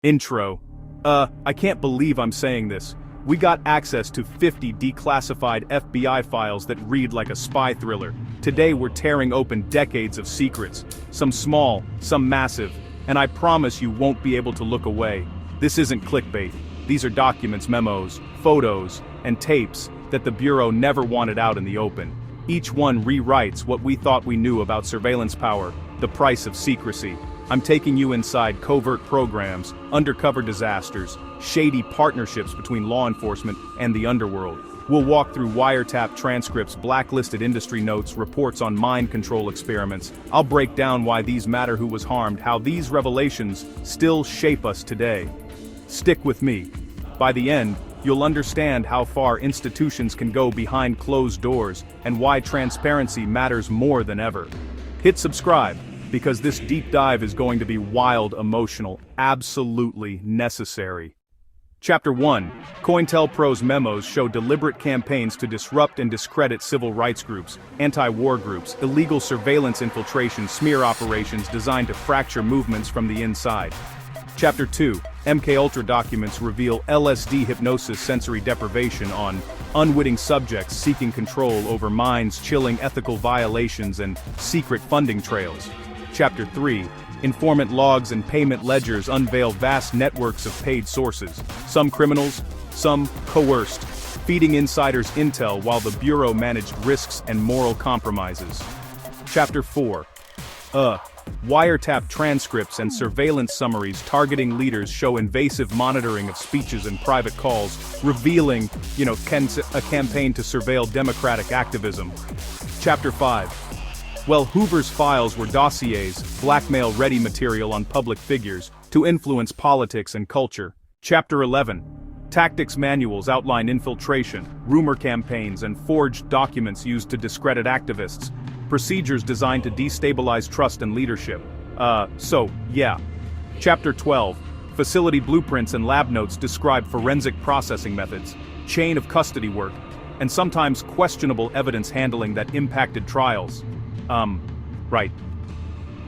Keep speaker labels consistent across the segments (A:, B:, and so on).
A: Intro. I can't believe I'm saying this. We got access to 50 declassified FBI files that read like a spy thriller. Today we're tearing open decades of secrets. Some small, some massive. And I promise you won't be able to look away. This isn't clickbait. These are documents, memos, photos, and tapes that the Bureau never wanted out in the open. Each one rewrites what we thought we knew about surveillance power, the price of secrecy. I'm taking you inside covert programs, undercover disasters, shady partnerships between law enforcement and the underworld. We'll walk through wiretap transcripts, blacklisted industry notes, reports on mind control experiments. I'll break down why these matter, who was harmed, how these revelations still shape us today. Stick with me. By the end, you'll understand how far institutions can go behind closed doors and why transparency matters more than ever. Hit subscribe, because this deep dive is going to be wild, emotional, absolutely necessary. Chapter 1. COINTELPRO's memos show deliberate campaigns to disrupt and discredit civil rights groups, anti-war groups, illegal surveillance infiltration, smear operations designed to fracture movements from the inside. Chapter 2. MKUltra documents reveal LSD hypnosis sensory deprivation on unwitting subjects seeking control over minds, chilling ethical violations and secret funding trails. Chapter 3. Informant logs and payment ledgers unveil vast networks of paid sources, some criminals, some coerced, feeding insiders intel while the Bureau managed risks and moral compromises. Chapter 4. Wiretap transcripts and surveillance summaries targeting leaders show invasive monitoring of speeches and private calls, revealing, a campaign to surveil democratic activism. Chapter 5. Well, Hoover's files were dossiers, blackmail-ready material on public figures, to influence politics and culture. Chapter 11. Tactics manuals outline infiltration, rumor campaigns, and forged documents used to discredit activists. Procedures designed to destabilize trust and leadership. Chapter 12. Facility blueprints and lab notes describe forensic processing methods, chain of custody work, and sometimes questionable evidence handling that impacted trials.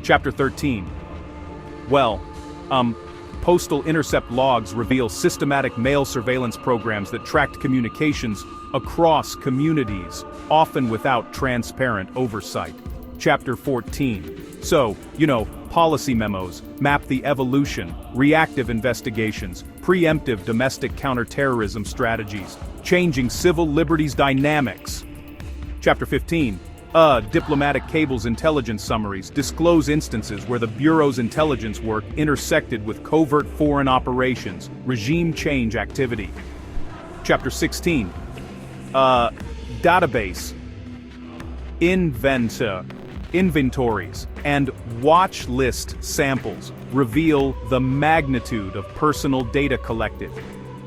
A: Chapter 13. Postal intercept logs reveal systematic mail surveillance programs that tracked communications across communities, often without transparent oversight. Chapter 14. Policy memos map the evolution, reactive investigations, preemptive domestic counterterrorism strategies, changing civil liberties dynamics. Chapter 15. Diplomatic cables intelligence summaries disclose instances where the Bureau's intelligence work intersected with covert foreign operations, regime change activity. Chapter 16. Database, inventories, and watch list samples reveal the magnitude of personal data collected.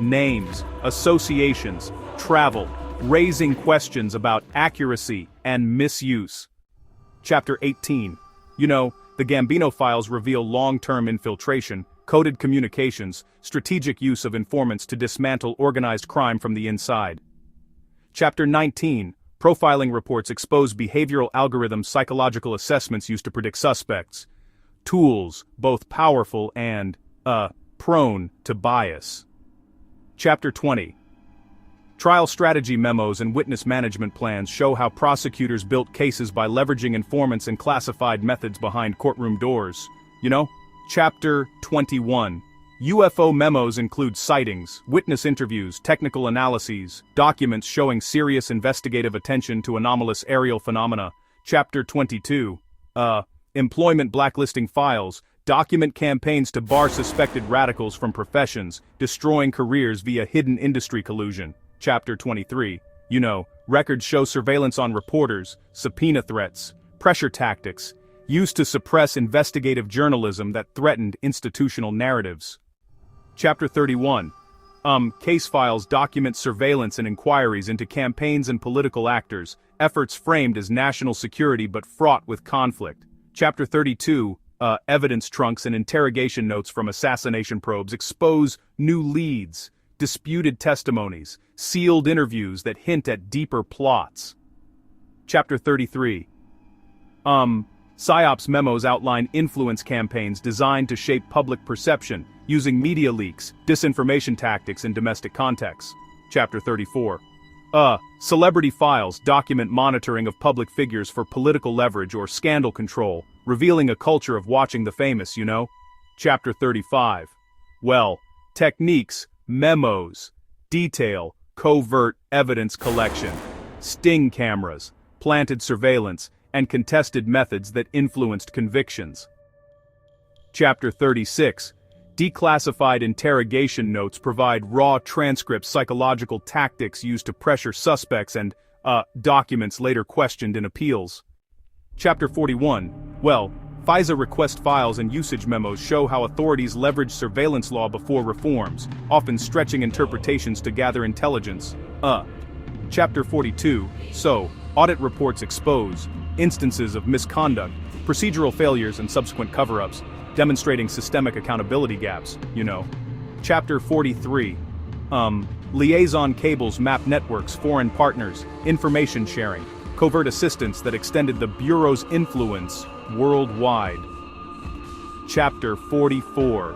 A: Names, associations, travel, raising questions about accuracy and misuse. Chapter 18. The Gambino files reveal long-term infiltration, coded communications, strategic use of informants to dismantle organized crime from the inside. Chapter 19. Profiling reports expose behavioral algorithms, psychological assessments used to predict suspects. Tools, both powerful and, prone to bias. Chapter 20. Trial strategy memos and witness management plans show how prosecutors built cases by leveraging informants and classified methods behind courtroom doors. Chapter 21. UFO memos include sightings, witness interviews, technical analyses, documents showing serious investigative attention to anomalous aerial phenomena. Chapter 22. Employment blacklisting files document campaigns to bar suspected radicals from professions, destroying careers via hidden industry collusion. Chapter 23. Records show surveillance on reporters, subpoena threats, pressure tactics, used to suppress investigative journalism that threatened institutional narratives. Chapter 31. Case files document surveillance and inquiries into campaigns and political actors, efforts framed as national security but fraught with conflict. Chapter 32. Evidence trunks and interrogation notes from assassination probes expose new leads, disputed testimonies, sealed interviews that hint at deeper plots. Chapter 33. PSYOPs memos outline influence campaigns designed to shape public perception, using media leaks, disinformation tactics in domestic contexts. Chapter 34. Celebrity files document monitoring of public figures for political leverage or scandal control, revealing a culture of watching the famous, you know? Chapter 35. Well, techniques, memos, detail, covert evidence collection, sting cameras, planted surveillance, and contested methods that influenced convictions. Chapter 36. Declassified interrogation notes provide raw transcripts, psychological tactics used to pressure suspects, and, documents later questioned in appeals. Chapter 41. Well, FISA request files and usage memos show how authorities leverage surveillance law before reforms, often stretching interpretations to gather intelligence. Chapter 42. So, audit reports expose instances of misconduct, procedural failures, and subsequent cover-ups, demonstrating systemic accountability gaps, you know. Chapter 43. Liaison cables map networks, foreign partners, information sharing, covert assistance that extended the Bureau's influence worldwide. Chapter 44.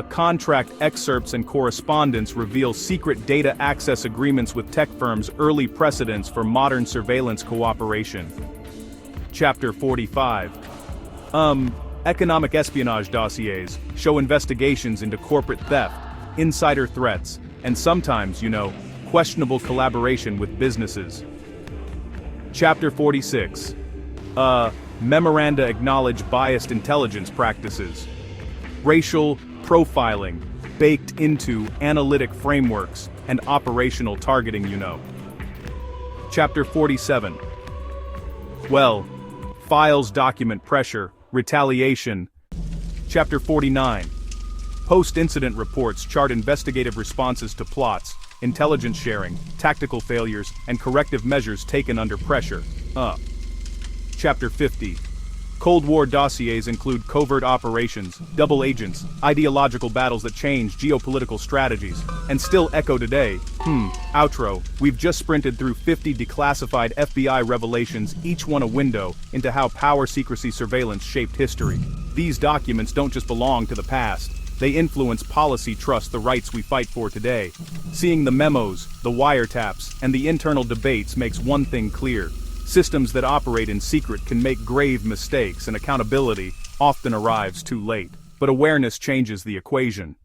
A: Contract excerpts and correspondence reveal secret data access agreements with tech firms, early precedents for modern surveillance cooperation. Chapter 45. Economic espionage dossiers show investigations into corporate theft, insider threats, and sometimes, you know, questionable collaboration with businesses. Chapter 46. Memoranda acknowledge biased intelligence practices. Racial profiling baked into analytic frameworks and operational targeting, you know. Chapter 47. Well, files document pressure, retaliation. Chapter 49. Post-incident reports chart investigative responses to plots, intelligence sharing, tactical failures, and corrective measures taken under pressure. Chapter 50. Cold War dossiers include covert operations, double agents, ideological battles that change geopolitical strategies, and still echo today. Outro. We've just sprinted through 50 declassified FBI revelations, each one a window into how power secrecy surveillance shaped history. These documents don't just belong to the past. They influence policy, trust, the rights we fight for today. Seeing the memos, the wiretaps, and the internal debates makes one thing clear. Systems that operate in secret can make grave mistakes, and accountability often arrives too late. But awareness changes the equation.